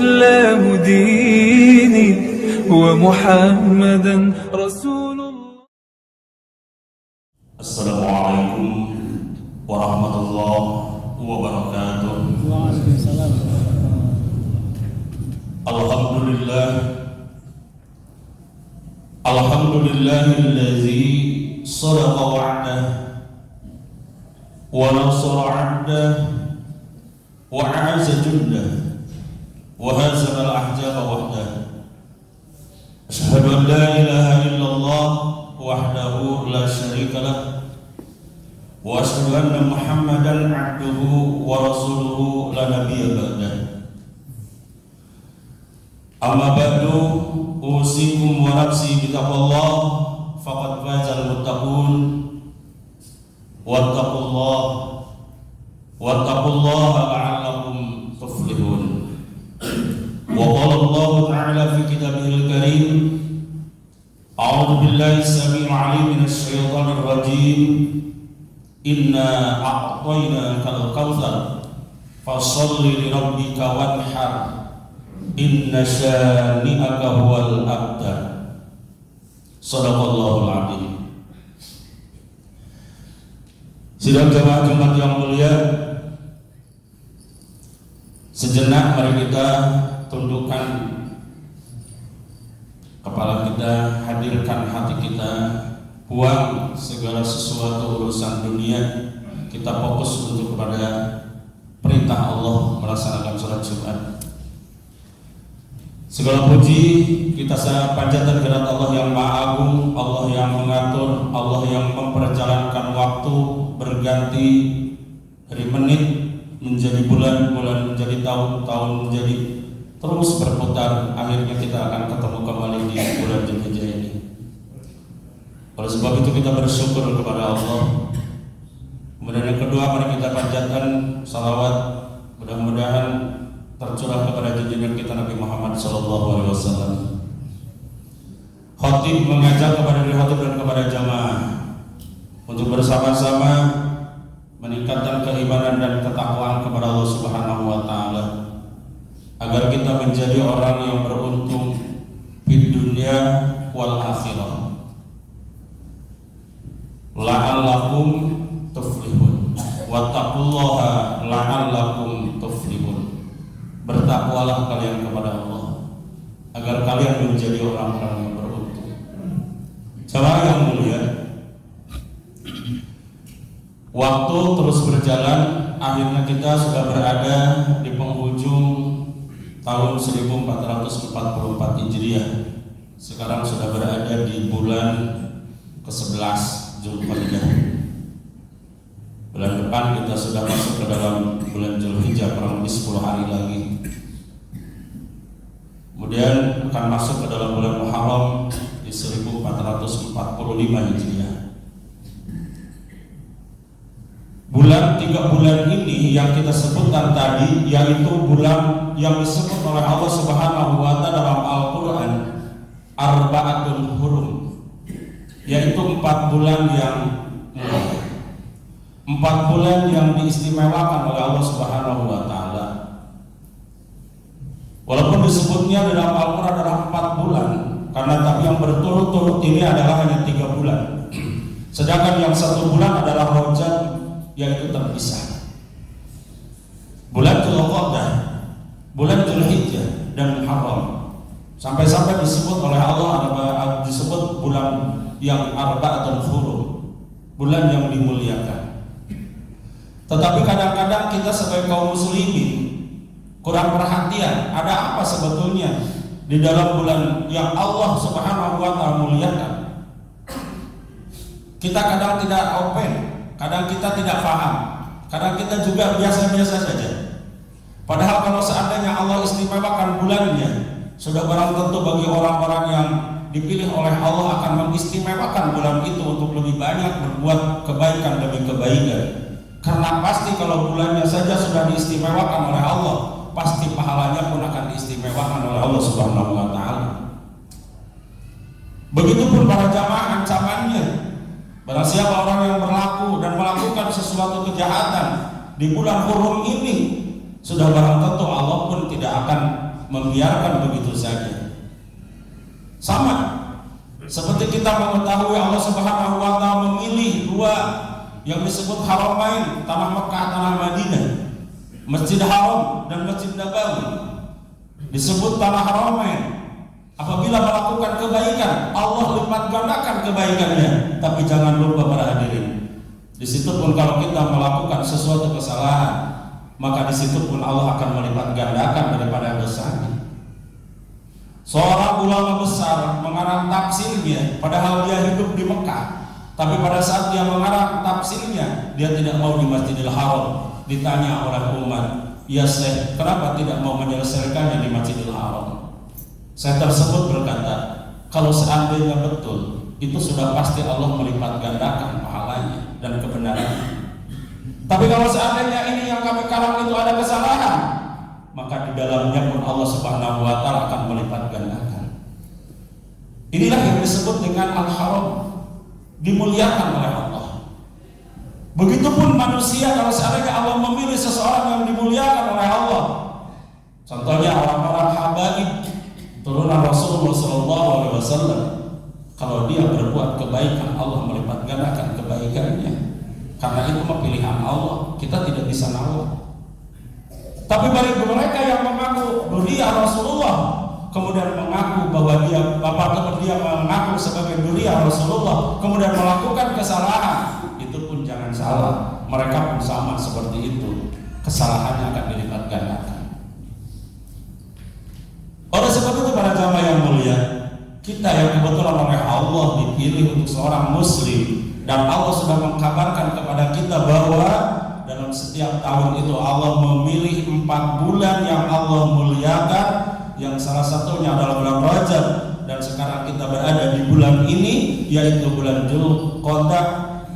الإسلام ديني ومحمدا رسول الله. السلام عليكم ورحمة الله وبركاته. Waalaikumsalam. Alhamdulillahilladzi sadaqa wa'dah wa nasara 'abdah wa 'azza jundah wa hazama al-ahzaba wahdah. Asyhadu an la ilaha illallah wahdahu la syarika lah wa asyhadu anna Muhammadan 'abduhu wa rasuluhu la nabiyya ba'dah. Amma ba'du, usikum wa nafsi bitaqwallah faqad fazal muttaqun wattaqullaha la'allakum tuflihun. Wa qala Allah ta'ala fi kitabihil karim, a'udzu billahi as-sami'il 'alim minasy syaithanir rajim, inna a'tainakal kautsar fasholli li rabbika wanhar inna syani'aka huwal abtar. Shadaqallahul adzim. Sidang jamaah Jumat yang mulia, sejenak mari kita tundukkan kepala kita, hadirkan hati kita, buang segala sesuatu urusan dunia, kita fokus untuk kepada perintah Allah, melaksanakan sholat Jumat. Segala puji kita panjatkan kepada Allah yang Maha Agung, Allah yang mengatur, Allah yang memperjalankan waktu berganti dari menit menjadi bulan, bulan menjadi tahun, tahun menjadi terus berputar. Akhirnya kita akan ketemu kembali di bulan Dzulhijjah ini. Oleh sebab itu kita bersyukur kepada Allah. Kemudian yang kedua, mari kita panjatkan salawat, mudah-mudahan tercurah kepada junjungan kita Nabi Muhammad SAW. Khatib mengajak kepada diri khatib dan kepada jamaah untuk bersama-sama meningkatkan keimanan dan ketakwaan kepada Allah Subhanahu wa taala, agar kita menjadi orang yang beruntung di dunia wal akhirah. La'allakum tuflihun. Wattaqullaha la'allakum tuflihun. Bertakwalah kalian kepada Allah agar kalian menjadi orang-orang yang beruntung. Jamaah yang mulia, waktu terus berjalan, akhirnya kita sudah berada di penghujung tahun 1444 Hijriah. Sekarang sudah berada di bulan ke-11 Dzulhijjah. Bulan depan kita sudah masuk ke dalam bulan Dzulhijjah, kurang lebih 10 hari lagi. Kemudian akan masuk ke dalam bulan Muharram di 1445 Hijriah. Tiga bulan ini yang kita sebutkan tadi, yaitu bulan yang disebut oleh Allah Subhanahu wa taala dalam Al-Qur'an Arba'atul Hurum, yaitu 4 bulan yang mulia, 4 bulan yang diistimewakan oleh Allah Subhanahu wa taala. Walaupun disebutnya di dalam Al-Qur'an adalah 4 bulan, karena tapi yang berturut-turut ini adalah hanya 3 bulan. Sedangkan yang 1 bulan adalah Rajab, yaitu terpisah. Bulan Dzulqa'dah, bulan Dzulhijjah dan Muharram. Sampai-sampai disebut oleh Allah disebut bulan yang Arba'atul Hurum, bulan yang dimuliakan. Tetapi kadang-kadang kita sebagai kaum muslimin kurang perhatian, ada apa sebetulnya di dalam bulan yang Allah Subhanahu wa taala muliakan. Kita kadang tidak open, kadang kita tidak paham, kadang kita juga biasa-biasa saja. Padahal kalau seandainya Allah istimewakan bulannya, sudah barang tentu bagi orang-orang yang dipilih oleh Allah akan mengistimewakan bulan itu untuk lebih banyak berbuat kebaikan demi kebaikan. Karena pasti kalau bulannya saja sudah diistimewakan oleh Allah, pasti pahalanya pun akan diistimewakan oleh Allah Subhanahu wa taala. Begitupun para jamaah ancamannya. Barang siapa orang yang berlaku dan melakukan sesuatu kejahatan di bulan hurum ini, sudah barang tentu Allah pun tidak akan membiarkan begitu saja. Sama seperti kita mengetahui Allah Subhanahu wa taala memilih dua yang disebut Haramain, tanah Mekah, tanah Madinah, Masjid Haram dan Masjid Nabawi. Disebut tanah Haramain. Apabila melakukan kebaikan, Allah lipat gandakan kebaikannya. Tapi jangan lupa para hadirin, di situ pun kalau kita melakukan sesuatu kesalahan, maka di situ pun Allah akan melipat gandakan daripada dosanya. Seorang ulama besar mengarang tafsirnya, padahal dia hidup di Mekah, tapi pada saat dia mengarang tafsirnya, dia tidak mau di Masjidil Haram. Ditanya oleh Umar, "Ya Syekh, kenapa tidak mau menyelesaikannya di Masjidil Haram?" Saya tersebut berkata, kalau seandainya betul, itu sudah pasti Allah melipat gandakan pahalanya dan kebenarannya. Tapi kalau seandainya ini yang kami karang itu ada kesalahan, maka di dalamnya pun Allah Subhanahu wa taala akan melipat gandakan. Inilah yang disebut dengan Al-Haram, dimuliakan oleh Allah. Begitupun manusia, kalau seandainya Allah memilih seseorang yang dimuliakan oleh Allah, contohnya orang-orang habaib turunan Rasulullah SAW, kalau dia berbuat kebaikan, Allah melipat gandakan kebaikannya. Karena itu pilihan Allah, kita tidak bisa nolak. Tapi bagi mereka yang mengaku dzurriyyah Rasulullah, kemudian mengaku bahwa dia mengaku sebagai dzurriyyah Rasulullah, kemudian melakukan kesalahan, itu pun jangan salah, mereka pun sama seperti itu, kesalahannya akan dilipat gandakan. Oleh sebab itu para jamaah yang mulia, kita yang kebetulan oleh Allah dipilih untuk seorang muslim, dan Allah sudah mengkabarkan kepada kita bahwa dalam setiap tahun itu Allah memilih 4 bulan yang Allah muliakan, yang salah satunya adalah bulan Rajab, dan sekarang kita berada di bulan ini, yaitu bulan Dzulqa'dah.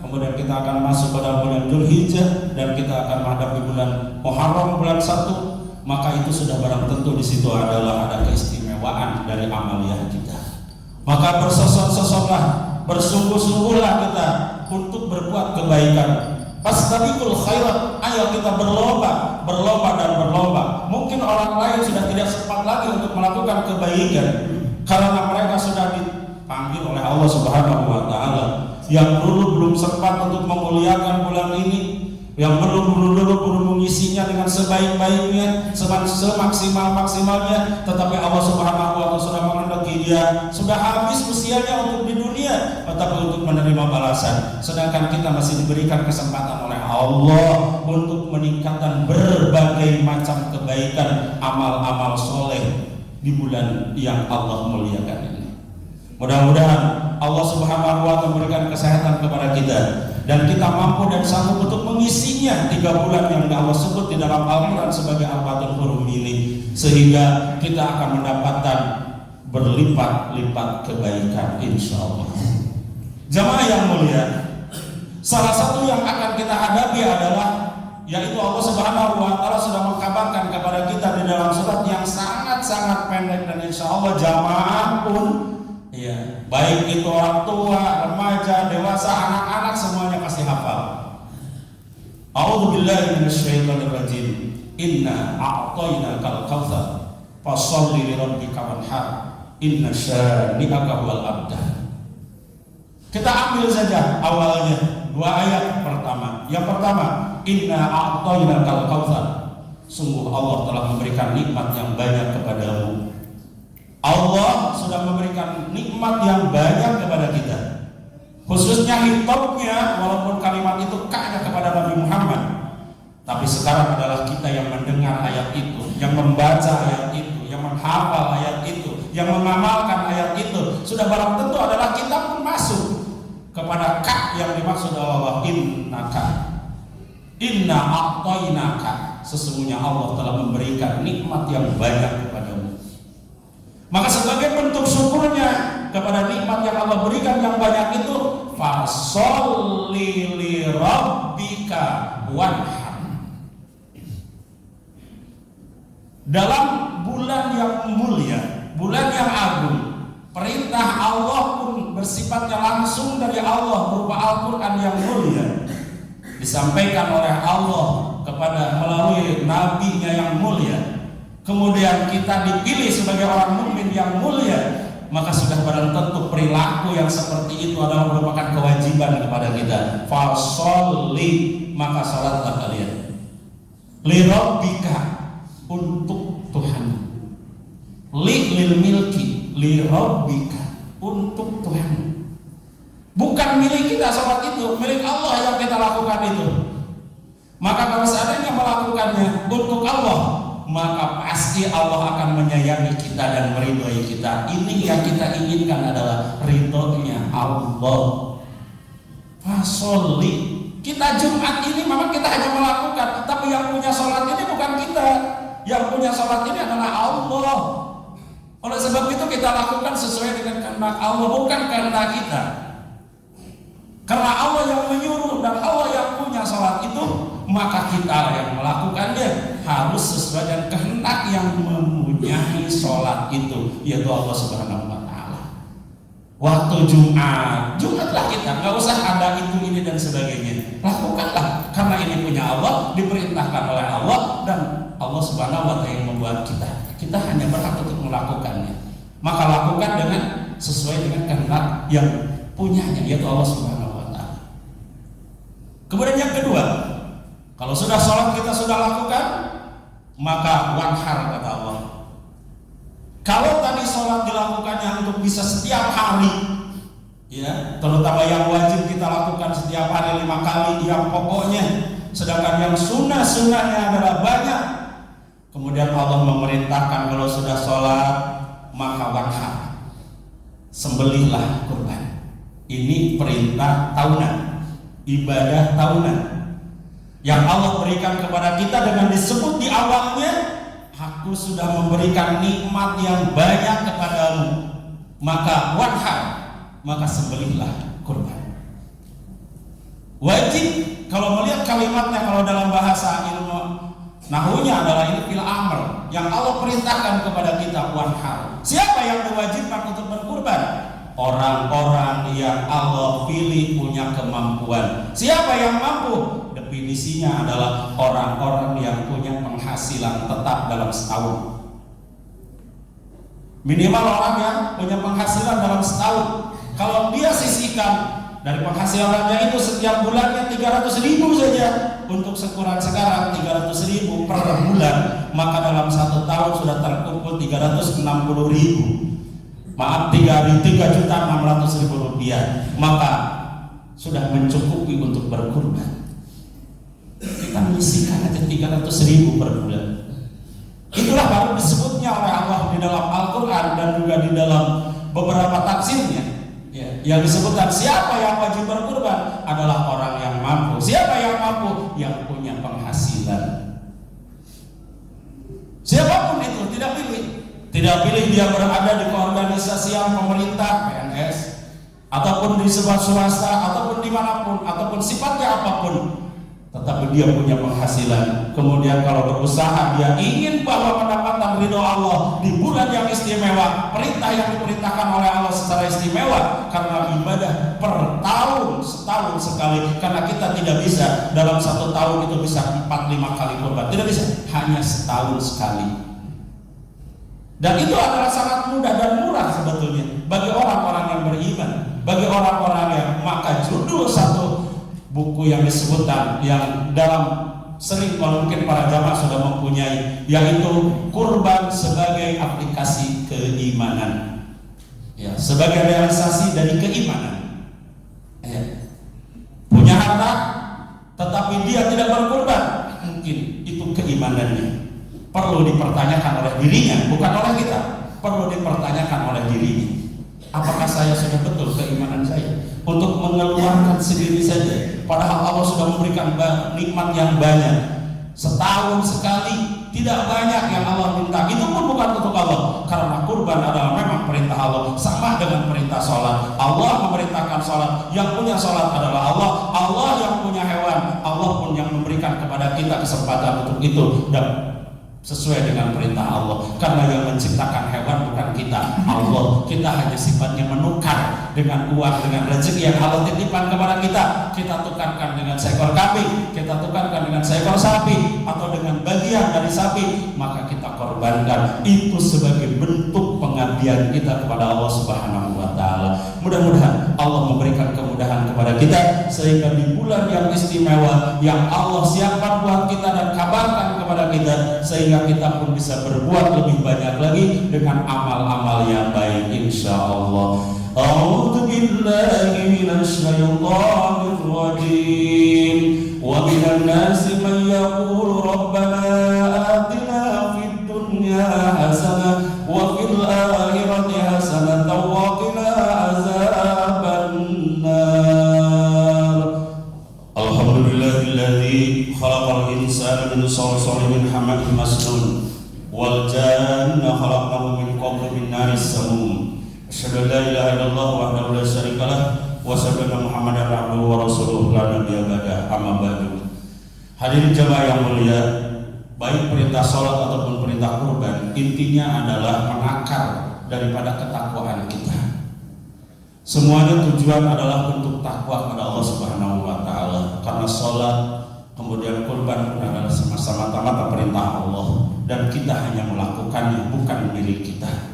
Kemudian kita akan masuk pada bulan Dzulhijjah, dan kita akan menghadapi bulan Muharram, bulan 1. Maka itu sudah barang tentu di situ adalah ada keistimewaan dari amaliyah kita. Maka bersosok-sosoklah, bersungguh-sungguhlah kita untuk berbuat kebaikan. Fastabiqul khairat, ayo kita berlomba dan berlomba. Mungkin orang lain sudah tidak sempat lagi untuk melakukan kebaikan karena mereka sudah dipanggil oleh Allah Subhanahu wa taala. Yang dulu belum sempat untuk memuliakan bulan ini, yang belum mengisinya dengan sebaik-baiknya, semaksimal-maksimalnya, tetapi Allah Subhanahu wa taala sudah menghendaki dia sudah habis usianya untuk di dunia, tetapi untuk menerima balasan. Sedangkan kita masih diberikan kesempatan oleh Allah untuk meningkatkan berbagai macam kebaikan, amal-amal soleh di bulan yang Allah muliakan ini. Mudah-mudahan Allah Subhanahu wa taala memberikan kesehatan kepada kita, dan kita mampu dan sanggup untuk mengisinya 3 bulan yang Allah sebut di dalam Al-Quran sebagai Al-Fatul Hurum ini, sehingga kita akan mendapatkan berlipat-lipat kebaikan insyaallah. Jamaah yang mulia, salah satu yang akan kita hadapi adalah, yaitu Allah Subhanahu wa taala sudah mengkabarkan kepada kita di dalam surat yang sangat-sangat pendek, dan insyaallah jamaah pun ya, baik itu orang tua, remaja, dewasa, anak-anak semuanya pasti hafal. A'udzubillahi minasyaitonir rajim. Inna a'tainakal kautsar fasholli lirabbika wanhar inna syani'aka huwal abtar. Kita ambil saja awalnya 2 ayat pertama. Yang pertama, inna a'tainakal kautsar. Sungguh Allah telah memberikan nikmat yang banyak kepadamu. Allah sudah memberikan nikmat yang banyak kepada kita, khususnya hitopnya, walaupun kalimat itu kaya kepada Nabi Muhammad, tapi sekarang adalah kita yang mendengar ayat itu, yang membaca ayat itu, yang menghafal ayat itu, yang mengamalkan ayat itu. Sudah barang tentu adalah kita pun masuk kepada kak yang dimaksud Allah, inna a'tainaka, sesungguhnya Allah telah memberikan nikmat yang banyak kepadamu. Maka sebagai bentuk syukurnya kepada nikmat yang Allah berikan yang banyak itu, fasholli lirabbika wanhar. Dalam bulan yang mulia, bulan yang agung, perintah Allah pun bersifatnya langsung dari Allah berupa Al-Quran yang mulia, disampaikan oleh Allah kepada melalui nabinya yang mulia. kemudian kita dipilih sebagai orang mukmin yang mulia, maka sudah barang tentu perilaku yang seperti itu adalah merupakan kewajiban kepada kita. Fasholli, maka salatlah kalian. Li rabbika, untuk Tuhan. Lil milki, li rabbika, untuk Tuhan. Bukan milik kita salat itu, milik Allah yang kita lakukan itu. Maka kalau seandainya melakukannya untuk Allah, maka pasti Allah akan menyayangi kita dan meridhoi kita. Ini yang kita inginkan adalah ridhonya Allah. Fasholli. Kita Jumat ini memang kita hanya melakukan, tapi yang punya sholat ini bukan kita. Yang punya sholat ini adalah Allah. Oleh sebab itu kita lakukan sesuai dengan kehendak Allah, bukan kehendak kita. Karena Allah yang menyuruh dan Allah yang punya sholat itu, maka kita yang melakukannya harus sesuai dengan kehendak yang mempunyai sholat itu, yaitu Allah Subhanahu wa Ta'ala. Waktu Jumatlah kita, nggak usah ada itu, ini dan sebagainya. Lakukanlah, karena ini punya Allah, diperintahkan oleh Allah, dan Allah Subhanahu wa Ta'ala yang membuat kita. Kita hanya berhak untuk melakukannya. Maka lakukan dengan sesuai dengan kehendak yang punyanya, yaitu Allah Subhanahu. Kemudian yang kedua, kalau sudah sholat kita sudah lakukan, maka wanhar, kata Allah. Kalau tadi sholat dilakukannya untuk bisa setiap hari, ya, terutama yang wajib kita lakukan setiap hari 5 kali, yang pokoknya, sedangkan yang sunnah-sunnahnya adalah banyak. Kemudian Allah memerintahkan kalau sudah sholat, maka wanhar, sembelihlah kurban. Ini perintah tahunan, ibadah tahunan yang Allah berikan kepada kita dengan disebut di awalnya, aku sudah memberikan nikmat yang banyak kepadamu, maka wanhar, maka sembelihlah kurban. Wajib, kalau melihat kalimatnya, kalau dalam bahasa ilmu nahunya adalah ini fil amr, yang Allah perintahkan kepada kita wanhar. Siapa yang diwajibkan untuk berkurban? Orang-orang yang Allah pilih punya kemampuan. Siapa yang mampu? Definisinya adalah orang-orang yang punya penghasilan tetap dalam setahun. Minimal orang yang punya penghasilan dalam setahun. Kalau dia sisihkan dari penghasilannya itu setiap bulannya 300.000 saja, untuk sekuran sekarang 300.000 per bulan, maka dalam 1 tahun sudah terkumpul 360.000. Maaf, 3.600.000 rupiah, maka sudah mencukupi untuk berkurban. Kita menyisihkan aja 300.000 per bulan. Itulah baru disebutnya oleh Allah di dalam Al-Quran dan juga di dalam beberapa tafsirnya, ya, yang disebutkan siapa yang wajib berkurban adalah orang yang mampu. Siapa yang mampu? Yang punya penghasilan. Siapapun itu, tidak pilih. Tidak pilih dia berada di keorganisasian pemerintah, PNS, ataupun di sebuah swasta, ataupun dimanapun, ataupun sifatnya apapun, tetapi dia punya penghasilan. Kemudian kalau berusaha dia ingin bahwa pendapatan ridho Allah di bulan yang istimewa, perintah yang diperintahkan oleh Allah secara istimewa, karena ibadah per tahun, setahun sekali, karena kita tidak bisa dalam 1 tahun itu bisa 4-5 kali kurban, tidak bisa, hanya setahun sekali. Dan itu adalah sangat mudah dan murah sebetulnya bagi orang-orang yang beriman, bagi orang-orang yang, maka judul satu buku yang disebutkan, yang dalam sering kalau mungkin para jamaah sudah mempunyai, yaitu kurban sebagai aplikasi keimanan, ya, sebagai realisasi dari keimanan, ya. Punya harta tetapi dia tidak berkurban, mungkin itu keimanannya perlu dipertanyakan oleh dirinya, bukan oleh kita. Perlu dipertanyakan oleh dirinya. Apakah saya sudah betul keimanan saya untuk mengeluarkan sendiri saja, padahal Allah sudah memberikan nikmat yang banyak. Setahun sekali, tidak banyak yang Allah minta. Itu pun bukan untuk Allah, karena kurban adalah memang perintah Allah, sama dengan perintah sholat. Allah memerintahkan sholat, yang punya sholat adalah Allah. Allah yang punya hewan, Allah pun yang memberikan kepada kita kesempatan untuk itu. Dan sesuai dengan perintah Allah. Karena yang menciptakan hewan bukan kita, Allah. Kita hanya sifatnya menukar dengan uang, dengan rezeki yang Allah titipkan kepada kita. Kita tukarkan dengan seekor kambing, kita tukarkan dengan seekor sapi, atau dengan bagian dari sapi, maka kita korbankan. Itu sebagai bentuk pengabdian kita kepada Allah Subhanahu wa Ta'ala. Mudah-mudahan Allah memberikan kemudahan kepada kita, sehingga di bulan yang istimewa yang Allah siapkan buat kita dan kabarkan kepada kita, sehingga kita pun bisa berbuat lebih banyak lagi dengan amal-amal yang baik, insyaallah. A'udzu billahi minasy syaithanir rajim. Wa minan nasi man yaqulu rabbana atina fid dunya hasanah wa fil akhirati hasanah wa qina azabannar. Alhamdulillahilladzi khalaqal insana min salsalin min hamatin masnun wal janna khalaqnahu min qablu min naris samum. Asyhadu an la ilaha illallah wahdahu la syarikalah wa asyhadu anna Muhammadan abduhu wa rasuluhu la nabiyya ba'da. Amma ba'du. Hadirin jamaah yang mulia, baik perintah salat ataupun perintah kurban, intinya adalah mengakar daripada ketakwaan kita. Semuanya tujuan adalah untuk takwa kepada Allah Subhanahu wa Ta'ala. Karena salat kemudian kurban adalah semata-mata perintah Allah, dan kita hanya melakukannya, bukan milik kita.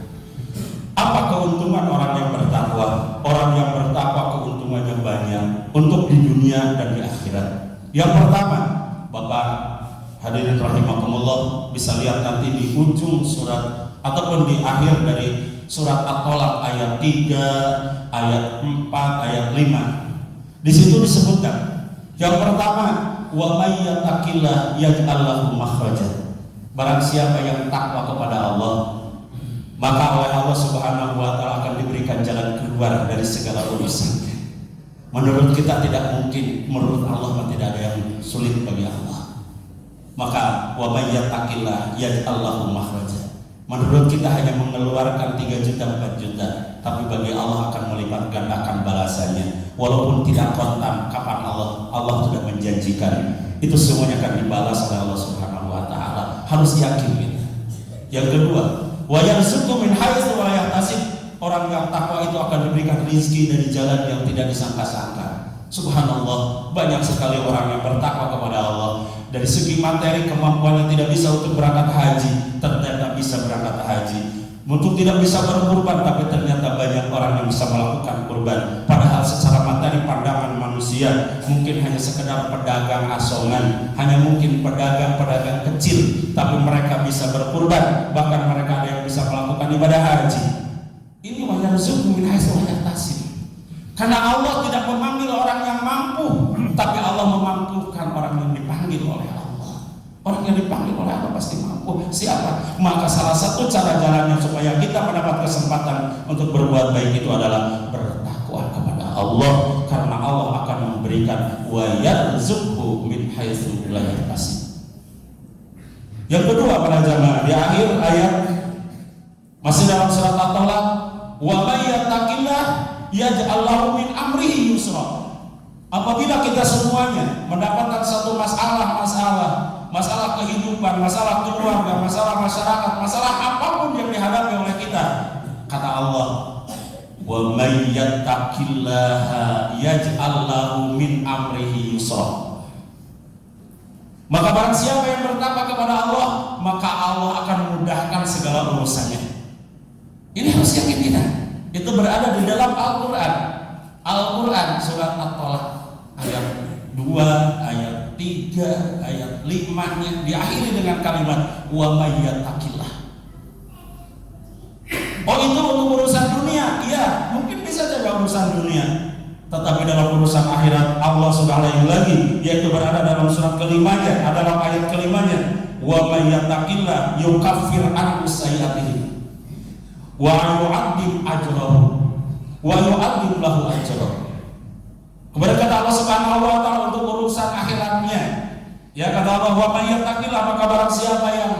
Apa keuntungan orang yang bertakwa? Orang yang bertakwa keuntungannya banyak untuk di dunia dan di akhirat. Yang pertama, Bapak hadirin rahimakumullah, bisa lihat nanti di ujung surat ataupun di akhir dari surat At-Tolaq ayat 3, ayat 4, ayat 5. Di situ disebutkan yang pertama, wa may yattaqillah yaj'al lahu makhraja. Barang siapa yang takwa kepada Allah, maka oleh Allah Subhanahu wa Ta'ala akan diberikan jalan keluar dari segala urusannya. Menurut kita tidak mungkin, menurut Allah tidak ada yang sulit bagi Allah. Maka wa may yattaqillah yaj'al lahu makhraja. Menurut kita hanya mengeluarkan 3 juta 4 juta, tapi bagi Allah akan melipat gandakan balasannya. Walaupun tidak kontan, kapan Allah sudah menjanjikan itu semuanya akan dibalas oleh Allah Subhanahu wa Ta'ala. Harus yakin kita. Yang kedua, wa yarzuqu min haitsu la yahtasib. Orang yang takwa itu akan diberikan rezeki dari jalan yang tidak disangka-sangka. Subhanallah, banyak sekali orang yang bertakwa kepada Allah. Dari segi materi kemampuannya tidak bisa untuk berangkat haji, ternyata bisa berangkat haji. Untuk tidak bisa berkurban, tapi ternyata banyak orang yang bisa melakukan kurban. Padahal secara materi pandangan manusia mungkin hanya sekedar pedagang asongan, hanya mungkin pedagang-pedagang kecil, tapi mereka bisa berkurban. Bahkan mereka ada yang bisa melakukan ibadah haji. Ini wa yarzuqu min haitsu la yahtasib. Karena Allah tidak memanggil orang yang mampu, tapi Allah memampukan orang yang dipanggil oleh Allah. Orang yang dipanggil oleh Allah pasti mampu. Siapa? Maka salah satu cara jalannya supaya kita mendapat kesempatan untuk berbuat baik itu adalah bertakwa kepada Allah. Karena Allah akan memberikan wa yarzuqhu min haitsu la yahtasib. Yang kedua para jamaah, di akhir ayat masih dalam surat At-Tolaq, wa may yattaqillah yaj'al lahu min amrihi yusra. Apabila kita semuanya mendapatkan satu masalah kehidupan, masalah keluarga, masalah masyarakat, masalah apapun yang dihadapi oleh kita, kata Allah, wa may yattaqillaha yaj'al lahu min amrihi yusra. Maka barang siapa yang bertakwa kepada Allah, maka Allah akan memudahkan segala urusannya. Ini harus yakin kita. Itu berada di dalam Al-Quran. Al-Quran surat At-Tolaq ayat 2, ayat 3, ayat 5-nya diakhiri dengan kalimat wa may yattaqillah. Oh, itu untuk urusan dunia? Iya, mungkin bisa saja urusan dunia. Tetapi dalam urusan akhirat Allah sudah lain lagi, yaitu berada dalam surat kelimanya, dalam ayat kelimanya, wa may yattaqillah yukaffir anhu sayyi'atihi wa yu'addim ajrahu wa yu'addim lahu ajrahu. Kemudian kata Allah Subhanahu wa Ta'ala untuk urusan akhiratnya, ya kata Allah, wa may yattaqillah, maka barang siapa yang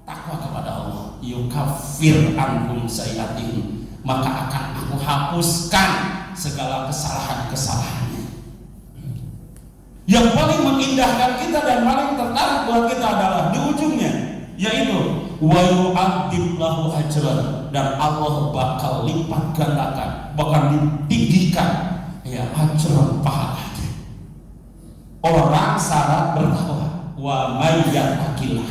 takwa kepada Allah, yukaffir anhum sayyi'atihim, maka akan aku hapuskan segala kesalahan-kesalahannya. Yang paling mengindahkan kita dan paling tertarik buat kita adalah di ujungnya, yaitu wa yu'adzib lahu ajran, dan Allah bakal lipat gandakan, bakal ditinggikan ya ajran pahalanya orang syarat bertakwa. Wa may yattaqillah,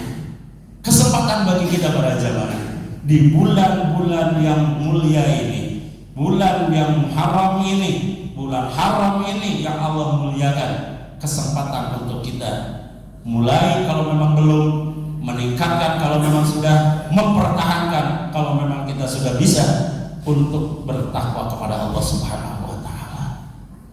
kesempatan bagi kita para jamaah di bulan-bulan yang mulia ini, bulan yang haram ini, bulan haram ini yang Allah muliakan, kesempatan untuk kita mulai, kalau memang belum, meningkatkan, kalau memang sudah, mempertahankan, kalau memang kita sudah bisa, untuk bertakwa kepada Allah Subhanahu wa Ta'ala.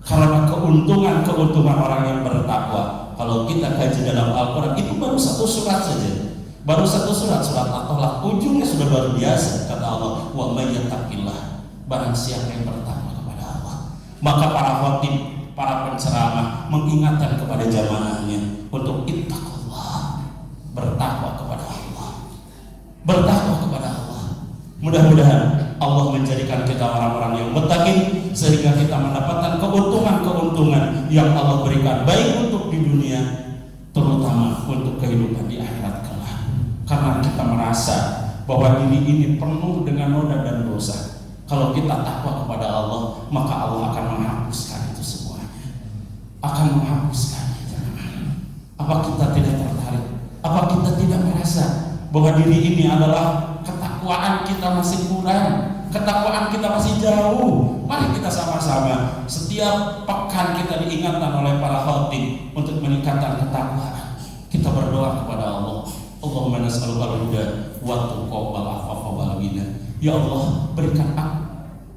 Karena keuntungan orang yang bertakwa, kalau kita kaji dalam Al-Quran, itu baru satu surat saja, baru satu surat At-Tolak, ujungnya sudah luar biasa. Kata Allah, wa may yattaqillah, barang siapa yang bertakwa kepada Allah. Maka para khatib, para penceramah mengingatkan kepada jamaahnya untuk ittaqullah, bertakwa kepada Allah, bertakwa kepada Allah. Mudah-mudahan Allah menjadikan kita orang-orang yang muttaqin, sehingga kita mendapatkan keuntungan-keuntungan yang Allah berikan, baik untuk di dunia, terutama untuk kehidupan di akhirat kelak. Karena kita merasa bahwa diri ini penuh dengan noda dan dosa. Kalau kita takwa kepada Allah, maka Allah akan menghapuskan itu semuanya, akan menghapuskannya. Apa kita tidak tertarik? Apa kita tidak merasa bahwa diri ini adalah ketakwaan kita masih kurang, ketakwaan kita masih jauh? Mari kita sama-sama setiap pekan kita diingatkan oleh para khatib untuk meningkatkan ketakwaan. Kita berdoa kepada Allah, Allahumma nas'aluka al-huda wa tuqa wal afafa wal ghina. Ya Allah, berikan aku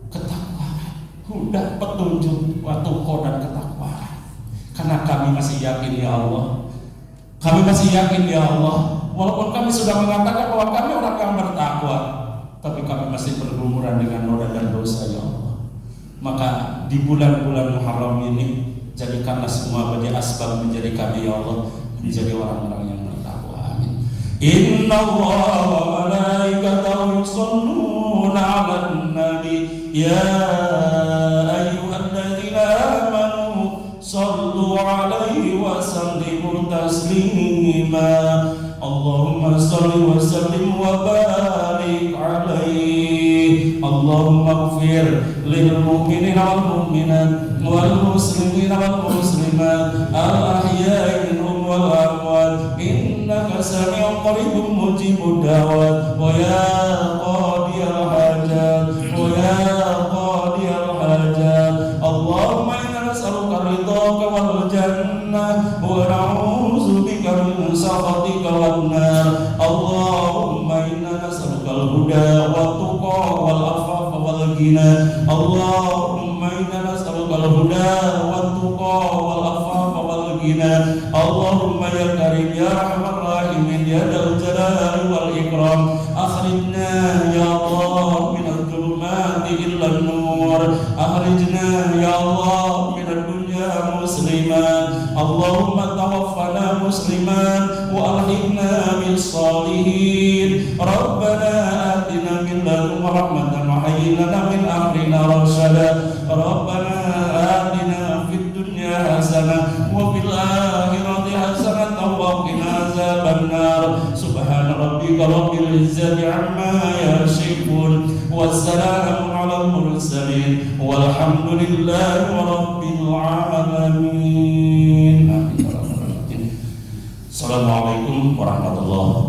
ketakwaan, huda, petunjuk, wa tuqa, dan ketakwaan. Karena kami masih yakin ya Allah, kami masih yakin ya Allah, walaupun kami sudah mengatakan bahwa kami orang yang bertakwa, tapi kami masih bergumuran dengan noda dan dosa ya Allah. Maka di bulan-bulan Muharram ini, jadikanlah semua menjadi asbab menjadi kami ya Allah, menjadi orang-orang yang bertakwa. Amin. Inna Allah wa malaikatahu yusholluna 'alan nabi, ya ayyuhalladzina amanu shallu 'alaihi wa sallimu taslima. Allahumma shalli wa sallim wa barik 'alaihi. Allahumma ighfir lil mu'minina wal mu'minat wal muslimina wal muslimat al ahya'i minhum wal amwat, innaka sami'un qaribun mujibud da'wat. Wa ya qadiyal hajat, wa ya qadiyal hajat, Allahumma inna nas'aluka ridhaka wal jannah wa na'udzu bika min sakhatika wan nar. Allahumma inna nas'aluka al-huda wa tuqa wal afafa wal ghina. Allahumma inna nas'aluka al-huda wa tuqa wal afafa wal ghina. Allahumma ya karim ya arhamar rahimin ya dzal jalali wal ikram, akhrijna ya Allah min adh-dhulumati ila an-nur, akhrijna ya Allah min ad-dunya musliman. Allahumma tawaffana musliman wa alhiqna bis salihin. Rabbana atina min ladunka rahmatan wa hayyi lana min amrina rashada. Rabbana atina fid dunya hasanah wa fil akhirati hasanah wa qina azaban nar. Subhana rabbika rabbil izzati amma yasifun, wassalamun alal mursalin, walhamdulillahi rabbil alamin. Assalamualaikum warahmatullahi wabarakatuh.